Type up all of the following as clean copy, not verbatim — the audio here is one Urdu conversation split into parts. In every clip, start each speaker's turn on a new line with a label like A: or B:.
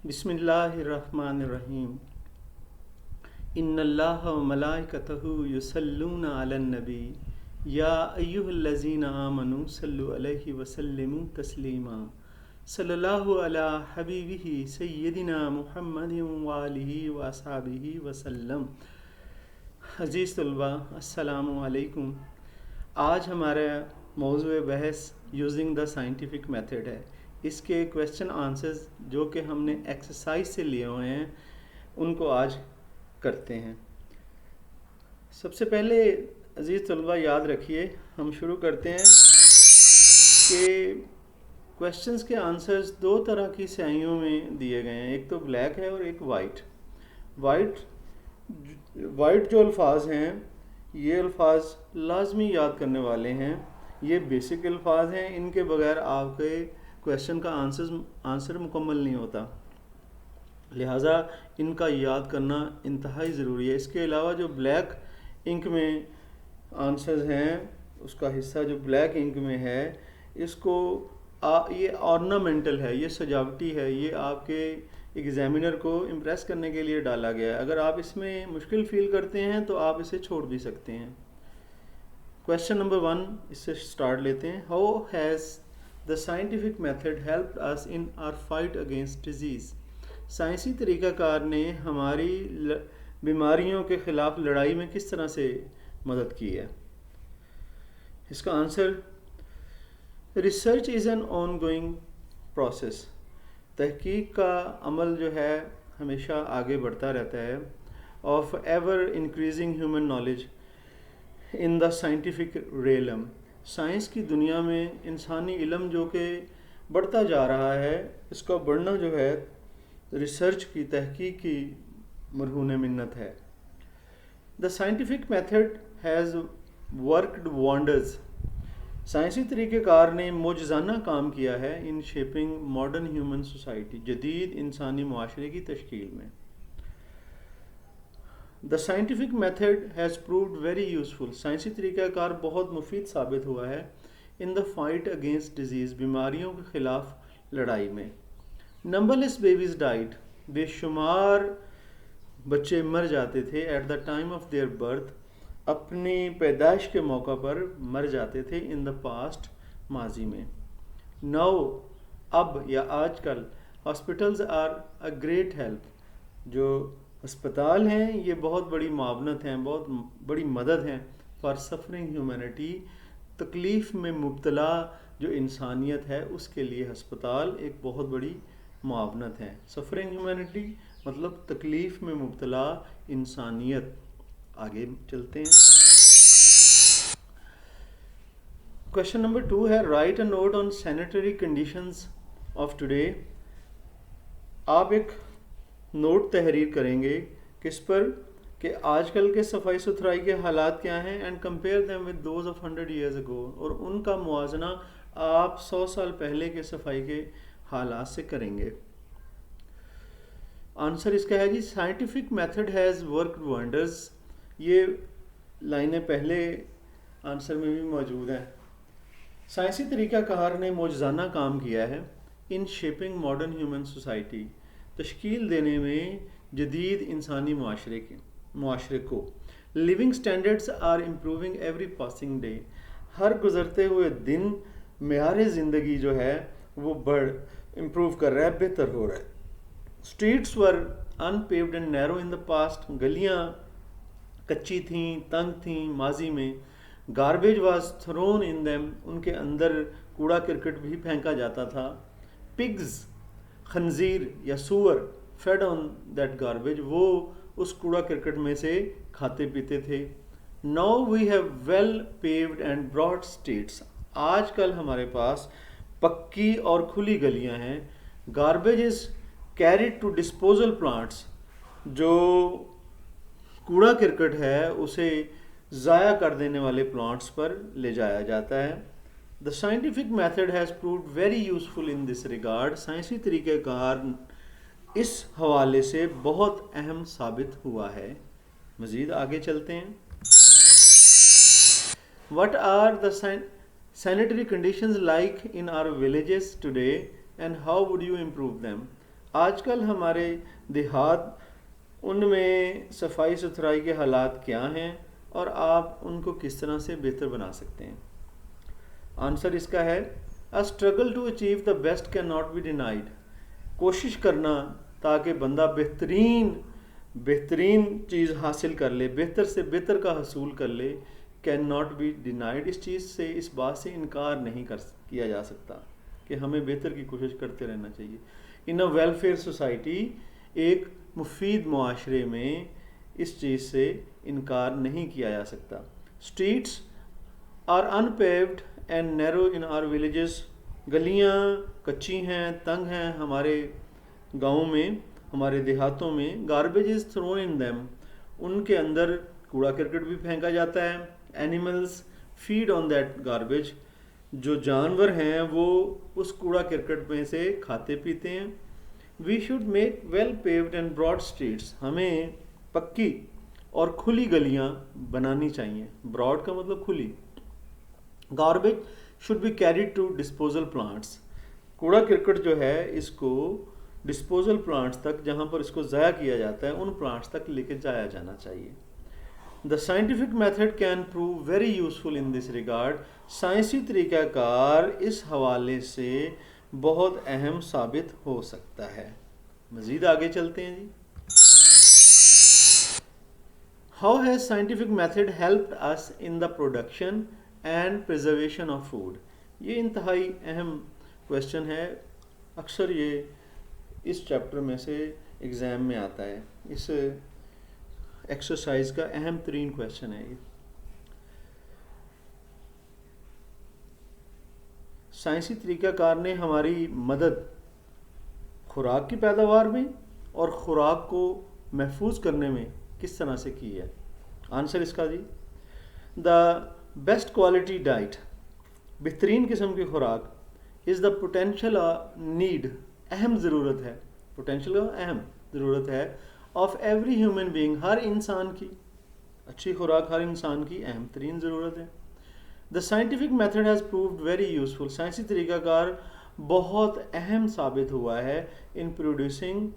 A: بسم اللہ الرحمن الرحیم ان اللہ و ملائکتہ یصلون علی النبی یا ایہا الذین آمنوا صلوا علیہ وسلموا تسلیما صلی اللہ علی حبیبہ سیدنا محمد وآلہ واصحابہ وسلم۔ عزیز طلباء، السلام علیکم۔ آج ہمارا موضوع بحث یوزنگ دا سائنٹیفک میتھڈ ہے۔ اس کے کویشچن آنسرز جو کہ ہم نے ایکسرسائز سے لیے ہوئے ہیں ان کو آج کرتے ہیں۔ سب سے پہلے عزیز طلباء یاد رکھیے، ہم شروع کرتے ہیں کہ کویشچنز کے آنسرز دو طرح کی سیاہیوں میں دیے گئے ہیں، ایک تو بلیک ہے اور ایک وائٹ۔ وائٹ جو الفاظ ہیں یہ الفاظ لازمی یاد کرنے والے ہیں، یہ بیسک الفاظ ہیں، ان کے بغیر آپ کے کویشچن کا آنسر مکمل نہیں ہوتا، لہٰذا ان کا یاد کرنا انتہائی ضروری ہے۔ اس کے علاوہ جو بلیک انک میں آنسرز ہیں، اس کا حصہ جو بلیک انک میں ہے، اس کو یہ آرنامنٹل ہے، یہ سجاوٹی ہے، یہ آپ کے ایگزامینر کو امپریس کرنے کے لیے ڈالا گیا ہے۔ اگر آپ اس میں مشکل فیل کرتے ہیں تو آپ اسے چھوڑ بھی سکتے ہیں۔ کویشچن نمبر 1 اس سے سٹارٹ لیتے ہیں۔ How has the scientific method helped us in our fight against disease؟ سائنسی طریقہ کار نے ہماری بیماریوں کے خلاف لڑائی میں کس طرح سے مدد کی ہے؟ اس کا answer research is an on going process. تحقیق کا عمل جو ہے ہمیشہ آگے بڑھتا رہتا ہے۔ Of ever increasing human knowledge in the scientific realm, science کی دنیا میں انسانی علم جو کہ بڑھتا جا رہا ہے، اس کا بڑھنا جو ہے ریسرچ کی، تحقیق کی مرہون منت ہے۔ دا scientific method has worked wonders, سائنسی طریقہ کار نے معجزانہ کام کیا ہے in shaping modern human society, جدید انسانی معاشرے کی تشکیل میں۔ The scientific method has proved very useful, سائنسی طریقہ کار بہت مفید ثابت ہوا ہے ان دا فائٹ اگینسٹ ڈیزیز، بیماریوں کے خلاف لڑائی میں۔ نمبر لیس بیبیز ڈائڈ، بے شمار بچے مر جاتے تھے at the time of their birth, اپنی پیدائش کے موقع پر مر جاتے تھے ان دا پاسٹ، ماضی میں۔ نو، اب یا آج کل، hospitals are a great help, جو ہسپتال ہیں یہ بہت بڑی معاونت ہیں، بہت بڑی مدد ہیں فار سفرنگ ہیومینٹی، تکلیف میں مبتلا جو انسانیت ہے اس کے لیے ہسپتال ایک بہت بڑی معاونت ہے۔ سفرنگ ہیومینٹی مطلب تکلیف میں مبتلا انسانیت۔ آگے چلتے ہیں۔ کویشچن نمبر 2 ہے write a note on sanitary conditions of today. آپ ایک نوٹ تحریر کریں گے کس پر کہ آج کل کے صفائی ستھرائی کے حالات کیا ہیں، and compare them with those of 100 years ago، اور ان کا موازنہ آپ 100 سال پہلے کے صفائی کے حالات سے کریں گے۔ آنسر اس کا ہے جی scientific method has worked wonders, یہ لائنیں پہلے آنسر میں بھی موجود ہیں۔ سائنسی طریقہ کار نے معجزانہ کام کیا ہے in shaping modern human society, تشکیل دینے میں جدید انسانی معاشرے کو۔ Living standards are improving every passing day, ہر گزرتے ہوئے دن معیار زندگی جو ہے وہ امپروو کر رہا ہے، بہتر ہو رہا ہے۔ Streets were unpaved and narrow in the past, گلیاں کچی تھیں، تنگ تھیں ماضی میں۔ Garbage was thrown in them, ان کے اندر کوڑا کرکٹ بھی پھینکا جاتا تھا۔ پگز، خنزیر یا سور، فیڈ آن دیٹ گاربیج، وہ اس کوڑا کرکٹ میں سے کھاتے پیتے تھے۔ Now we have well paved and broad streets, آج کل ہمارے پاس پکی اور کھلی گلیاں ہیں۔ Garbage is carried to disposal plants, جو کوڑا کرکٹ ہے اسے ضائع کر دینے والے پلانٹس پر لے جایا جاتا ہے۔ دا scientific method has proved very useful in this regard, سائنسی طریقہ کار اس حوالے سے بہت اہم ثابت ہوا ہے۔ مزید آگے چلتے ہیں۔ What are the sanitary conditions like in our villages today and how would you improve them؟ آج کل ہمارے دیہات ان میں صفائی ستھرائی کے حالات کیا ہیں اور آپ ان کو کس طرح سے بہتر بنا سکتے ہیں؟ آنسر اس کا ہے A struggle to achieve the best cannot be denied. کوشش کرنا تاکہ بندہ بہترین چیز حاصل کر لے، بہتر سے بہتر کا حصول کر لے، کین ناٹ بی ڈینائڈ، اس چیز سے، اس بات سے انکار نہیں کیا جا سکتا کہ ہمیں بہتر کی کوشش کرتے رہنا چاہیے۔ ان اے ویلفیئر سوسائٹی، ایک مفید معاشرے میں اس چیز سے انکار نہیں کیا جا سکتا۔ Streets are unpaved and narrow in our villages, گلیاں کچی ہیں، تنگ ہیں ہمارے گاؤں میں، ہمارے دیہاتوں میں۔ Garbage is thrown in them, ان کے اندر کوڑا کرکٹ بھی پھینکا جاتا ہے۔ Animals feed on that garbage, جو جانور ہیں وہ اس کوڑا کرکٹ میں سے کھاتے پیتے ہیں۔ We should make well paved and broad streets, ہمیں پکی اور کھلی گلیاں بنانی چاہیے۔ براڈ کا مطلب کھلی۔ Garbage should be carried to disposal plants, کوڑا کرکٹ جو ہے اس کو ڈسپوزل پلانٹس تک، جہاں پر اس کو ضائع کیا جاتا ہے، ان پلانٹس تک لے کے جایا جانا چاہیے۔ دا scientific method can prove very useful in this regard, سائنسی طریقہ کار اس حوالے سے بہت اہم ثابت ہو سکتا ہے۔ مزید آگے چلتے ہیں جی۔ How has scientific method helped us in the production and preservation of food? یہ انتہائی اہم کویشچن ہے، اکثر یہ اس چیپٹر میں سے ایگزام میں آتا ہے، اس ایکسرسائز کا اہم ترین کویشچن ہے یہ۔ سائنسی طریقہ کار نے ہماری مدد خوراک کی پیداوار میں اور خوراک کو محفوظ کرنے میں کس طرح سے کی ہے؟ آنسر اس کا جی، دا بیسٹ کوالٹی ڈائٹ، بہترین قسم کی خوراک، از دا پوٹینشیل نیڈ، اہم ضرورت ہے، پوٹینشیل کا اہم ضرورت ہے، آف ایوری ہیومن بینگ، ہر انسان کی، اچھی خوراک ہر انسان کی اہم ترین ضرورت ہے۔ دا scientific method has proved very useful, سائنسی طریقہ کار بہت اہم ثابت ہوا ہے ان پروڈیوسنگ،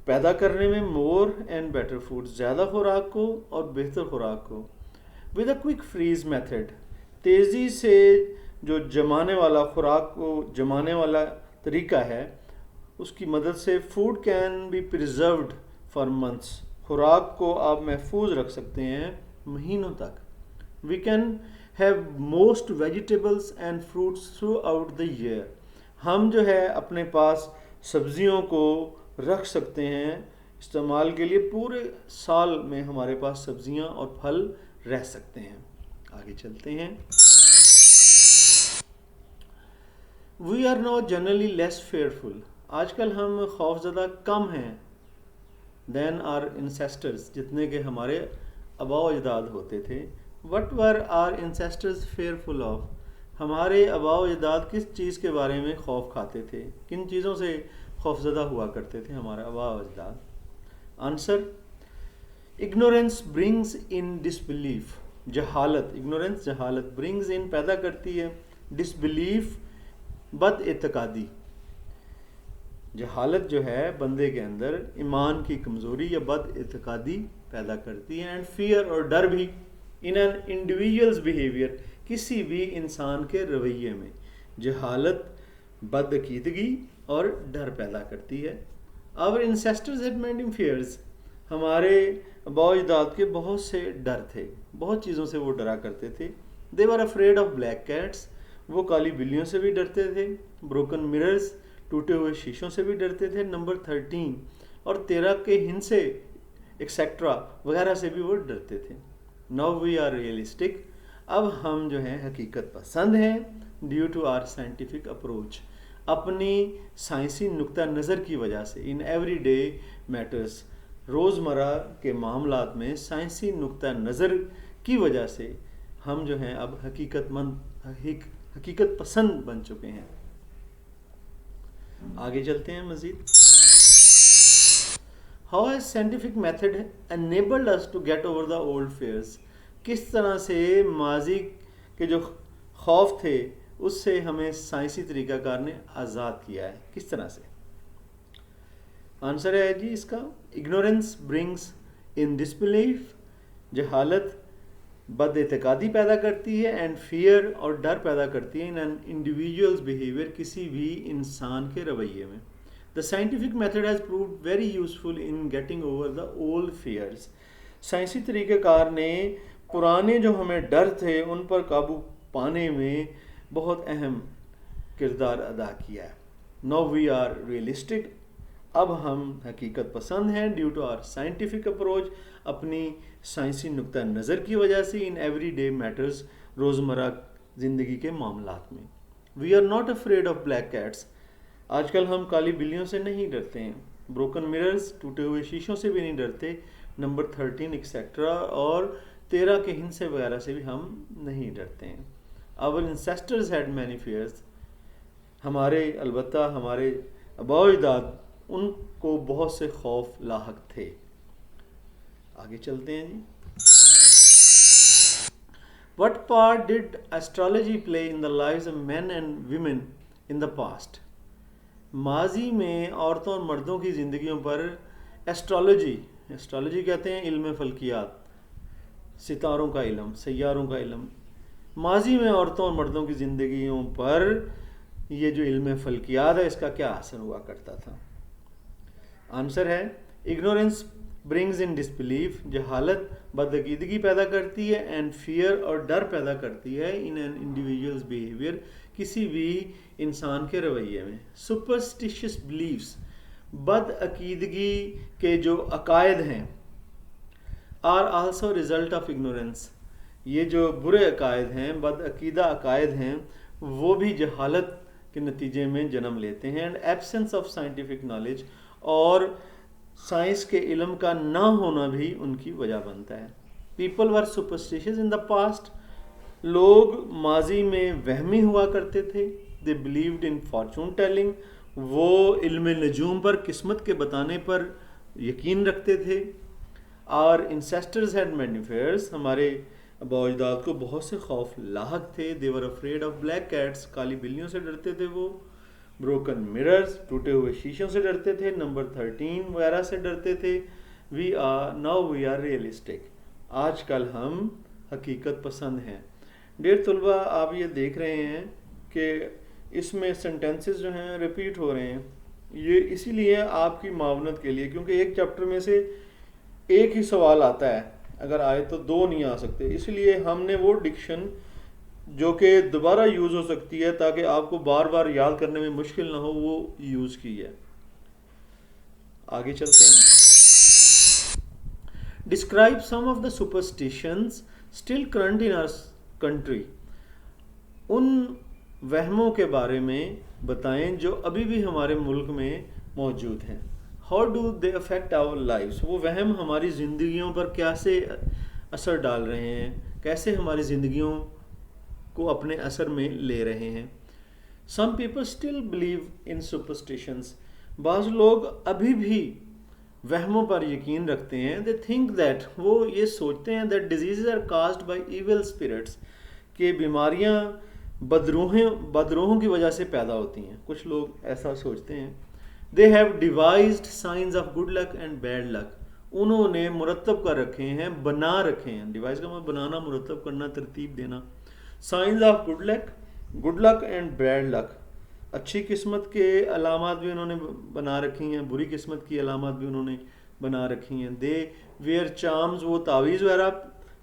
A: پیدا کرنے میں، مور اینڈ بیٹر فوڈ، زیادہ خوراک کو اور بہتر خوراک کو۔ With a quick freeze method, تیزی سے جو جمانے والا، خوراک کو جمانے والا طریقہ ہے، اس کی مدد سے food can be preserved for months, خوراک کو آپ محفوظ رکھ سکتے ہیں مہینوں تک۔ We can have most vegetables and fruits throughout the year, ہم جو ہے اپنے پاس سبزیوں کو رکھ سکتے ہیں استعمال کے لیے، پورے سال میں ہمارے پاس سبزیاں اور پھل رہ سکتے ہیں۔ آگے چلتے ہیں۔ We are now generally less fearful, آج کل ہم خوف زدہ کم ہیں دین آر انسیسٹرز، جتنے کہ ہمارے آباء و اجداد ہوتے تھے۔ What were our ancestors fearful of, ہمارے آباء و اجداد کس چیز کے بارے میں خوف کھاتے تھے، کن چیزوں سے خوف زدہ ہوا کرتے تھے ہمارے آباء و اجداد؟ Answer, ignorance brings in disbelief, جہالت، اگنورینس جہالت، برنگز ان پیدا کرتی ہے، ڈسبلیف بد اعتقادی، جہالت جو ہے بندے کے اندر ایمان کی کمزوری یا بد اعتقادی پیدا کرتی ہے، اینڈ فیئر، اور ڈر بھی، ان این انڈیویژلز بیہیویئر، کسی بھی انسان کے رویے میں جہالت بد عقیدگی اور ڈر پیدا کرتی ہے۔ آور انسیسٹرز ہیڈ مینی فیئرز، ہمارے آباء و اجداد کے بہت سے ڈر تھے، بہت چیزوں سے وہ ڈرا کرتے تھے۔ دے ور افریڈ آف بلیک کیٹس، وہ کالی بلیوں سے بھی ڈرتے تھے۔ بروکن مررز، ٹوٹے ہوئے شیشوں سے بھی ڈرتے تھے۔ نمبر 13 اور 13 کے ہندسے ایکسیکٹرا وغیرہ سے بھی وہ ڈرتے تھے۔ ناؤ وی آر ریئلسٹک، اب ہم جو ہیں حقیقت پسند ہیں، due to our scientific approach, اپنی سائنسی نقطہ نظر کی وجہ سے، ان ایوری ڈے میٹرز، روزمرہ کے معاملات میں سائنسی نقطہ نظر کی وجہ سے ہم جو ہیں اب حقیقت پسند بن چکے ہیں۔ آگے چلتے ہیں مزید۔ How has scientific method enabled us to get over the old fears, کس طرح سے ماضی کے جو خوف تھے اس سے ہمیں سائنسی طریقہ کار نے آزاد کیا ہے، کس طرح سے؟ آنسر ہے جی اس کا اگنورینس برنگس ان ڈسبلیف، جہالت بد اعتقادی پیدا کرتی ہے، اینڈ فیئر اور ڈر پیدا کرتی ہے ان این انڈیویجولز بیہیویئر، کسی بھی انسان کے رویے میں. The scientific method has proved very useful in getting over the old fears. سائنسی طریقہ کار نے پرانے جو ہمیں ڈر تھے ان پر قابو پانے میں بہت اہم کردار ادا کیا ہے. نو وی آر ریئلسٹک، اب ہم حقیقت پسند ہیں due to our scientific approach, اپنی سائنسی نقطہ نظر کی وجہ سے ان ایوری ڈے میٹرز، روزمرہ زندگی کے معاملات میں. We are not afraid of black cats, آج کل ہم کالی بلیوں سے نہیں ڈرتے ہیں. بروکن مررز، ٹوٹے ہوئے شیشوں سے بھی نہیں ڈرتے. نمبر 13 ایکسیٹرا اور 13 کے ہندسے وغیرہ سے بھی ہم نہیں ڈرتے ہیں. our ancestors had many fears، البتہ ہمارے آباء و اجداد ان کو بہت سے خوف لاحق تھے. آگے چلتے ہیں جی. What part did astrology play in the lives of men and women in the past؟ ماضی میں عورتوں اور مردوں کی زندگیوں پر ایسٹرالوجی کہتے ہیں علم فلکیات، ستاروں کا علم، سیاروں کا علم. ماضی میں عورتوں اور مردوں کی زندگیوں پر یہ جو علم فلکیات ہے اس کا کیا اثر ہوا کرتا تھا؟ آنسر ہے اگنورینس برنگز ان ڈسبلیف، جہالت بدعقیدگی پیدا کرتی ہے، اینڈ فیئر اور ڈر پیدا کرتی ہے ان این انڈیویجولز بیہیویئر، کسی بھی انسان کے رویے میں. سپرسٹیشیس بلیفس، بدعقیدگی کے جو عقائد ہیں، are also result of ignorance, یہ جو برے عقائد ہیں، بدعقیدہ عقائد ہیں، وہ بھی جہالت کے نتیجے میں جنم لیتے ہیں. And absence of scientific knowledge, اور سائنس کے علم کا نہ ہونا بھی ان کی وجہ بنتا ہے. People were superstitious in the past, لوگ ماضی میں وہمی ہوا کرتے تھے. They believed in fortune telling, وہ علم نجوم پر، قسمت کے بتانے پر یقین رکھتے تھے. اور انسیسٹرز ہیڈ مینی فیئرز، ہمارے آباء و اجداد کو بہت سے خوف لاحق تھے. دے ور افریڈ آف بلیک کیٹس، کالی بلیوں سے ڈرتے تھے وہ. بروکن مررز، ٹوٹے ہوئے شیشوں سے ڈرتے تھے. نمبر 13 وغیرہ سے ڈرتے تھے. ناؤ وی آر ریئلسٹک، آج کل ہم حقیقت پسند ہیں. ڈیئر طلبہ، آپ یہ دیکھ رہے ہیں کہ اس میں سینٹینسز جو ہیں ریپیٹ ہو رہے ہیں. یہ اسی لیے آپ کی معاونت کے لیے، کیونکہ ایک چیپٹر میں سے ایک ہی سوال آتا ہے، اگر آئے تو دو نہیں آ سکتے. اس لیے ہم نے وہ ڈکشن جو کہ دوبارہ یوز ہو سکتی ہے تاکہ آپ کو بار بار یاد کرنے میں مشکل نہ ہو، وہ یوز کی ہے. آگے چلتے ہیں. Describe some of the superstitions still current in our country, ان وہموں کے بارے میں بتائیں جو ابھی بھی ہمارے ملک میں موجود ہیں. How do they affect our lives, وہ وہم ہماری زندگیوں پر کیسے اثر ڈال رہے ہیں، کیسے ہماری زندگیوں کو اپنے اثر میں لے رہے ہیں. Some people still believe in superstitions, بعض لوگ ابھی بھی وہموں پر یقین رکھتے ہیں. دے تھنک دیٹ، وہ یہ سوچتے ہیں that diseases are caused by evil spirits, کہ بیماریاں بدروحوں کی وجہ سے پیدا ہوتی ہیں. کچھ لوگ ایسا سوچتے ہیں. They have devised signs of good luck and bad luck, انہوں نے مرتب کر رکھے ہیں، بنا رکھے ہیں. ڈیوائز کا مطلب بنانا، مرتب کرنا، ترتیب دینا. Signs of good luck and bad luck, اچھی قسمت کے علامات بھی انہوں نے بنا رکھی ہیں، بری قسمت کی علامات بھی انہوں نے بنا رکھی ہیں. دے ویئر چارمز، وہ تعویذ وغیرہ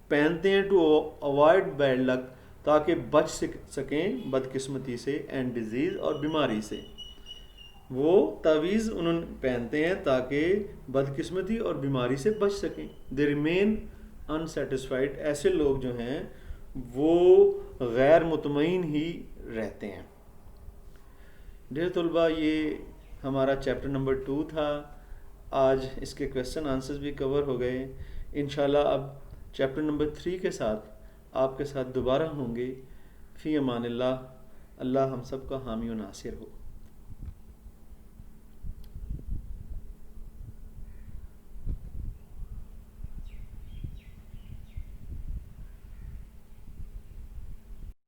A: پہنتے ہیں ٹو اوائڈ بیڈ لک، تاکہ بچ سکیں بد قسمتی سے، اینڈ ڈیزیز، اور بیماری سے. وہ تعویذ انہوں نے پہنتے ہیں تاکہ بد قسمتی اور بیماری سے بچ سکیں. دے ریمین انسیٹسفائڈ، ایسے لوگ جو ہیں وہ غیر مطمئن ہی رہتے ہیں. ڈیئر طلبہ، یہ ہمارا چیپٹر نمبر 2 تھا. آج اس کے کویسچن آنسرز بھی کور ہو گئے. انشاءاللہ اب چیپٹر نمبر 3 کے ساتھ آپ کے ساتھ دوبارہ ہوں گے. فی امان اللہ. اللہ ہم سب کا حامی و ناصر ہو.